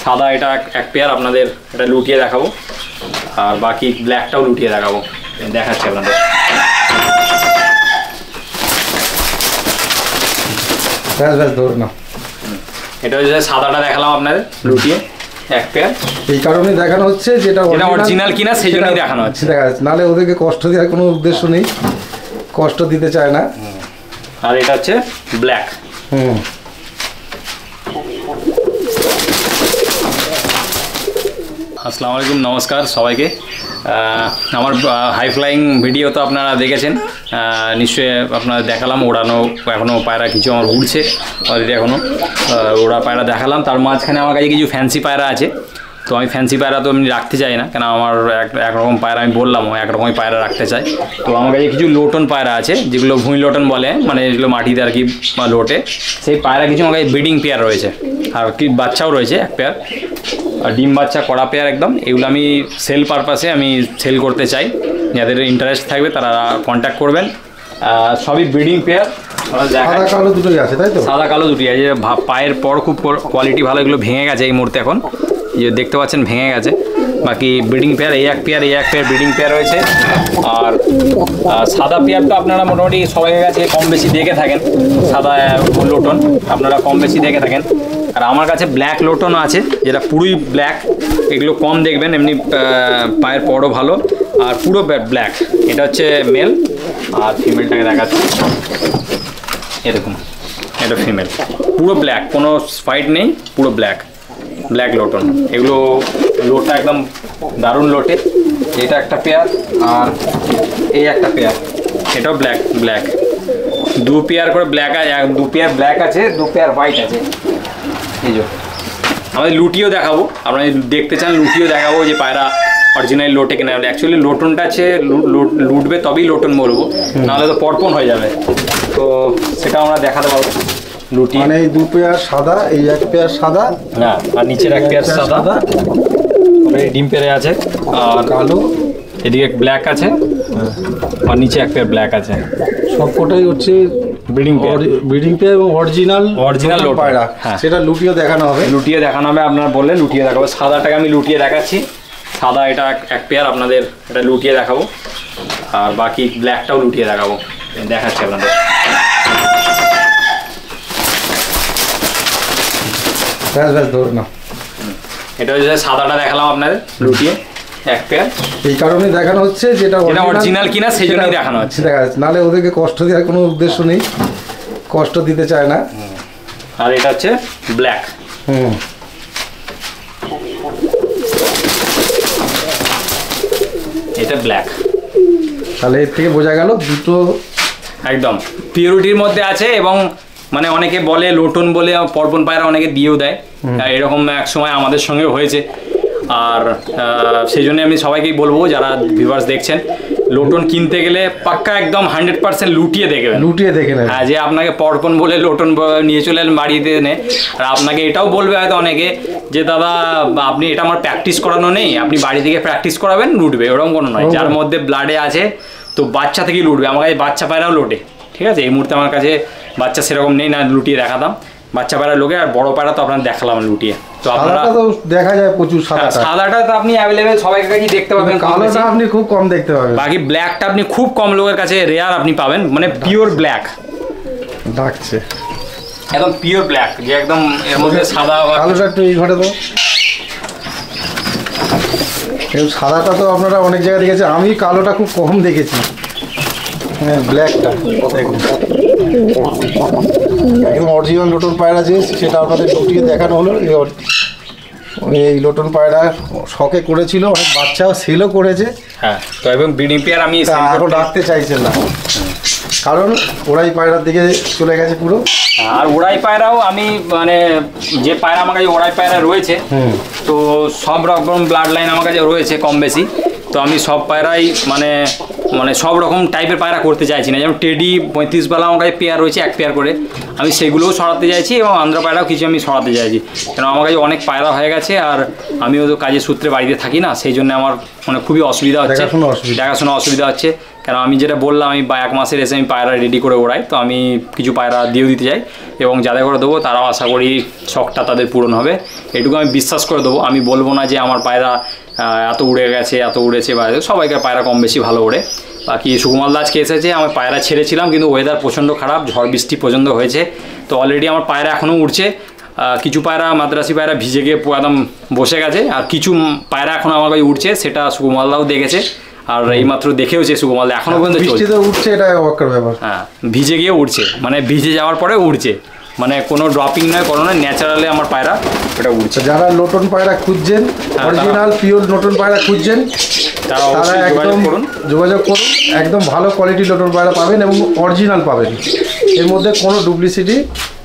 সাদা এটা এক পেয়ার আপনাদের এটা লুটিয়ে দেখাবো, আর বাকি ব্ল্যাকটাও লুটিয়ে দেখাবো, দেখাচ্ছি আপনাদের। এটা হচ্ছে সাদাটা দেখালাম আপনাদের লুটিয়ে এক পেয়ার, এই কারণে দেখানো হচ্ছে যেটা অরিজিনাল কিনা সেই জন্যই দেখানো হচ্ছে। নাহলে ওদেরকে কষ্ট দেওয়ার কোনো উদ্দেশ্য নেই, কষ্ট দিতে চায় না। আর এটা হচ্ছে ব্ল্যাক। আসসালামু আলাইকুম, নমস্কার সবাইকে। আমার হাই ফ্লাইং ভিডিও তো আপনারা দেখেছেন নিশ্চয়ই, আপনারা দেখালাম ওড়ানো, এখনও পায়রা কিছু আমার উড়ছে অলরেডি, এখনও ওড়া পায়রা দেখালাম। তার মাঝখানে আমার কাছে কিছু ফ্যান্সি পায়রা আছে, তো আমি ফ্যান্সি পায়রা তো আমি রাখতে চাই না, কেন আমার একরকম পায়রা আমি বললাম একরকমই পায়রা রাখতে চাই। তো আমার কাছে কিছু লোটন পায়রা আছে, যেগুলো ভুঁই লোটন বলে, মানে যেগুলো মাটিতে আর কি লোটে, সেই পায়রা কিছু আমার কাছে ব্রিডিং পেয়ার রয়েছে, আর কি বাচ্চাও রয়েছে এক পেয়ার, আর ডিম বাচ্চা করা পেয়ার একদম। এগুলো আমি সেল পারপাসে আমি সেল করতে চাই, যাদের ইন্টারেস্ট থাকবে তারা কন্ট্যাক্ট করবেন। সবই ব্রিডিং পেয়ার, সাদা কালো দুটোই আছে, তাই তো? সাদা কালো দুটোই আছে। পায়ের পর খুব কোয়ালিটি ভালো, এগুলো ভেঙে গেছে এই মুহূর্তে, এখন যে দেখতে পাচ্ছেন ভেঙে গেছে। বাকি ব্রিডিং পেয়ার এই এক পেয়ার ব্রিডিং পেয়ার রয়েছে। আর সাদা পেয়ারটা আপনারা মোটামুটি সবাই কাছে কম বেশি দেখে থাকেন, সাদা লোটন আপনারা কম বেশি দেখে থাকেন। আর আমার কাছে ব্ল্যাক লোটনও আছে, যেটা পুরোই ব্ল্যাক, এগুলো কম দেখবেন, এমনি পায়ের পরও ভালো আর পুরো ব্ল্যাক। এটা হচ্ছে মেল, আর ফিমেলটাকে দেখাচ্ছি এরকম, এটা ফিমেল, পুরো ব্ল্যাক, কোনো স্পাইট নেই, পুরো ব্ল্যাক লোটন। এগুলো লোটটা একদম দারুণ লোটে। এটা একটা পেয়ার, আর এই একটা পেয়ার, এটাও ব্ল্যাক। দু পেয়ার করে ব্ল্যাক আছে, দু পেয়ার ব্ল্যাক আছে, দু পেয়ার হোয়াইট আছে। এই যে আমাদের লুটিও দেখাবো, আপনারা যদি দেখতে চান লুটিও দেখাবো, যে পায়রা অরিজিনাল লোটে কিনা। অ্যাকচুয়ালি লোটনটা আছে লুটবে তবেই লোটন বলবো, নাহলে তো পরপন হয়ে যাবে, তো সেটা আমরা দেখাতে পারবো। লুটি মানে এই দু পেয়ার সাদা, এই এক পেয়ার সাদা, হ্যাঁ, আর নিচের এক পেয়ার সাদা ডিম পেরে আছে, আর কালো, এদিকে ব্ল্যাক আছে, আর নিচে এক পেয়ার ব্ল্যাক আছে। সবকটাই হচ্ছে ব্রিডিং পেয়ার এবং অরিজিনাল পায়রা। সেটা লুটিয়ে দেখানো হবে, আপনার বললে লুটিয়ে দেখাবো। সাদাটাকে আমি লুটিয়ে দেখাচ্ছি, সাদা এটা এক পেয়ার আপনাদের এটা লুটিয়ে দেখাবো, আর বাকি ব্ল্যাকটাও লুটিয়ে দেখাবো, দেখাচ্ছি আপনাদের। এটা হচ্ছে সাদাটা দেখালাম আপনাদের লুটিয়ে এক পেয়ার, এই কারণে দেখানো হচ্ছে যেটা অরিজিনাল কিনা সেই জন্যই দেখানো হচ্ছে। নাহলে ওদেরকে কষ্ট দেওয়ার কোনো উদ্দেশ্য নেই, কষ্ট দিতে চায় না। আর এটা হচ্ছে ব্ল্যাক। এটা ব্ল্যাক, তাহলে এর থেকে বোঝা গেল দুটো একদম পিওরিটির মধ্যে আছে। এবং মানে অনেকে বলে লোটন বলে পরপন পায়রা অনেকে দিয়েও দেয়, এরকম এক সময় আমাদের সঙ্গে হয়েছে। আর সেই জন্য আমি সবাইকেই বলবো, যারা ভিউয়ার্স দেখছেন, লোটন কিনতে গেলে পাক্কা একদম 100% লুটিয়ে দেখবেন, হ্যাঁ, যে আপনাকে পরপন বলে লোটন নিয়ে চলে এলেন বাড়িতে এনে। আর আপনাকে এটাও বলবে হয়তো অনেকে, যে দাদা আপনি এটা আমার প্র্যাকটিস করানো নেই, আপনি বাড়ি থেকে প্র্যাকটিস করাবেন, লুটবে, ওরকম কোনো নয়। যার মধ্যে ব্লাডে আছে তো বাচ্চা থেকেই লুটবে। আমার কাছে বাচ্চা পায়রাও লোটে, ঠিক আছে। এই মুহূর্তে আমার কাছে বাচ্চা সেরকম নেই, না লুটিয়ে দেখাতাম। বাচ্চা পায়রা লোকে, আর বড় পায়রা তো আপনার দেখালাম লুটিয়ে। তো আপনারা দেখা যায় প্রচুর সাদাটা তো আপনি অ্যাভেলেবেল সবাই কাছেই দেখতে পাবেন, কালোটা আপনি খুব কম দেখতে পাবেন। বাকি ব্ল্যাকটা আপনি খুব কম লোকের কাছে রেয়ার আপনি পাবেন, মানে পিওর ব্ল্যাক ডাকছে, একদম পিওর ব্ল্যাক, যে একদম এর মধ্যে সাদা। কালোটা একটু এই ঘরে তো, সাদাটা তো আপনারা অনেক জায়গায় দেখেছেন, আমি কালোটা খুব কম দেখেছি। ব্ল্যাকটা একদম অরিজিনাল লোটন পায়রা যে সেটা আপনাদের লুটিয়ে দেখানো হলো। এই লোটন পায়রা শখে করেছিল, অনেক বাচ্চাও সেলও করেছে। হ্যাঁ, তো এবং ব্রিডিং পেয়ার আমি আরও ডাকতে চাইছেন না, কারণ ওরাই পায়রার দিকে চলে গেছে পুরো। আর ওড়াই পায়রাও আমি, মানে যে পায়রা আমার কাছে ওড়াই পায়রা রয়েছে, তো সব রকম ব্লাড লাইন আমার কাছে রয়েছে কম বেশি। তো আমি সব পায়রাই মানে সব রকম টাইপের পায়রা করতে চাইছি না। যেমন টেডি 35 বেলা আমার কাছে পেয়ার রয়েছে, এক পেয়ার করে। আমি সেগুলোও সরাতে চাইছি এবং আন্ধ্রা পায়রাও কিছু আমি সরাতে চাইছি, কেন আমার কাছে অনেক পায়রা হয়ে গেছে আর আমিও তো কাজের সূত্রে বাড়িতে থাকি না, সেই জন্য আমার মানে খুবই অসুবিধা হচ্ছে, দেখাশোনা অসুবিধা হচ্ছে। কেন আমি যেটা বললাম আমি 1 মাসের এসে আমি পায়রা রেডি করে ওড়াই, তো আমি কিছু পায়রা দিয়েও দিতে চাই এবং যাদের করে দেবো তারাও আশা করি শখটা তাদের পূরণ হবে, এটুকু আমি বিশ্বাস করে দেবো। আমি বলবো না যে আমার পায়রা এত উড়ে গেছে এত উড়েছে, বা সবাইকার পায়রা কম বেশি ভালো ওড়ে। বাকি সুকুমার দা আজকে এসেছে, আমি পায়রা ছেড়েছিলাম কিন্তু ওয়েদার প্রচণ্ড খারাপ, ঝড় বৃষ্টি পর্যন্ত হয়েছে, তো অলরেডি আমার পায়রা এখনও উড়ছে। কিছু পায়রা মাদ্রাসি পায়রা ভিজে গিয়ে একদম বসে গেছে, আর কিছু পায়রা এখন আমার কাছে উঠছে, সেটা সুকুমার দাও দেখেছে আর এইমাত্র দেখেওছে সুকুমার দা, এখনও পর্যন্ত উঠছে, এটা অবাকের ব্যাপার। হ্যাঁ, ভিজে গিয়ে উঠছে, মানে ভিজে যাওয়ার পরে উঠছে, মানে কোনো ড্রপিং নয় কোনো নয়, ন্যাচারালি আমার পায়রা এটা উঠছে। যারা লোটন পায়রা খুঁজছেন, অরিজিনাল পিওর লোটন পায়রা খুঁজছেন, তারা একদম যোগাযোগ করুন, একদম ভালো কোয়ালিটি লোটন পায়রা পাবেন এবং অরিজিনাল পাবেন, এর মধ্যে কোনো ডুপ্লিসিটি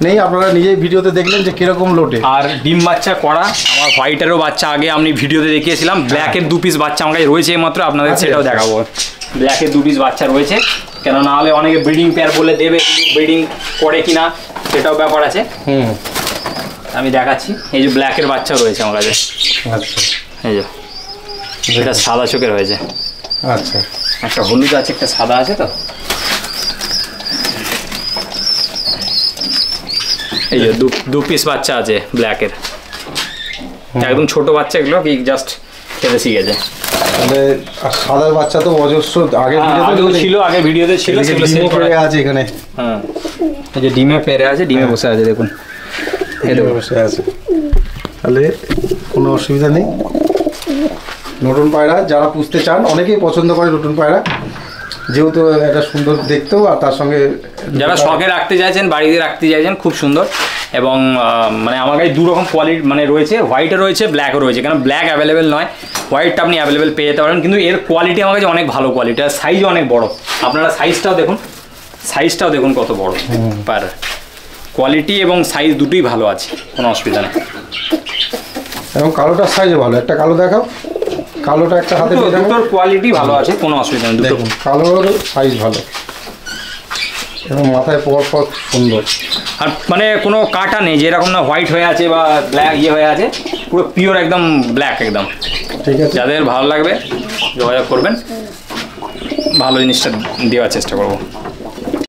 নেই। আপনারা নিজেই ভিডিওতে দেখলেন যে কিরকম লোটে। আর ডিম বাচ্চা করা আমার হোয়াইটেরও বাচ্চা আগে আমি ভিডিওতে দেখিয়েছিলাম, ব্ল্যাকের 2 পিস বাচ্চা আমার কাছে রয়েছে মাত্র, আপনাদের সেটাও দেখাবো। ব্ল্যাকের 2 পিস বাচ্চা রয়েছে, কেন না হলে অনেকে ব্রিডিং পেয়ার বলে দেবে, কিন্তু ব্রিডিং করে কিনা সেটাও ব্যাপার আছে। আমি দেখাচ্ছি, এই যে ব্ল্যাকের বাচ্চা রয়েছে আমার কাছে। আচ্ছা, এই যে এটা সাদা চোখের হয়েছে। আচ্ছা, একটা হলুদ আছে একটা সাদা আছে, তো এই যে 2 পিস বাচ্চা আছে ব্ল্যাকের, একদম ছোট বাচ্চা, এগুলো কি জাস্ট খেতে শিখেছে। তাহলে সাদার বাচ্চা তো অজস্র আগের ভিডিওতে ছিল, আগের ভিডিওতে ছিল, সেগুলো সেল করে আছে এখানে। হ্যাঁ, এই যে ডিমে পেরে আছে, ডিমে বসে আছে, দেখুন ডিমে বসে আছে, তাহলে কোনো অসুবিধা নেই। নতুন পায়রা যারা পুষতে চান, অনেকেই পছন্দ করে নতুন পায়রা, যেহেতু এটা সুন্দর দেখতেও, আর তার সঙ্গে যারা শখে রাখতে চাইছেন, বাড়িতে রাখতে চাইছেন, খুব সুন্দর। এবং মানে আমার কাছে 2 রকম কোয়ালিটি মানে রয়েছে, হোয়াইটও রয়েছে ব্ল্যাকও রয়েছে, কারণ ব্ল্যাক অ্যাভেলেবেল নয়, হোয়াইটটা আপনি অ্যাভেলেবেল পেয়ে যেতে পারেন, কিন্তু এর কোয়ালিটি আমার কাছে অনেক ভালো কোয়ালিটি, আর সাইজ অনেক বড়। আপনারা সাইজটাও দেখুন কত বড় পার, কোয়ালিটি এবং সাইজ দুটোই ভালো আছে, কোনো অসুবিধা নেই। এবং কালোটার সাইজও ভালো, একটা কালো দেখাও, কালোটা একটা হাতে দুটোর কোয়ালিটি ভালো আছে, কোনো অসুবিধা নেই। দেখুন কালোর সাইজ ভালো এবং মাথায় পর সুন্দর, আর মানে কোনো কাটা নেই, যেরকম না হোয়াইট হয়ে আছে বা ব্ল্যাক হয়ে আছে, পুরো পিওর একদম ব্ল্যাক একদম। ঠিক আছে, যাদের ভালো লাগবে যোগাযোগ করবেন, ভালো জিনিসটা দেওয়ার চেষ্টা করবো।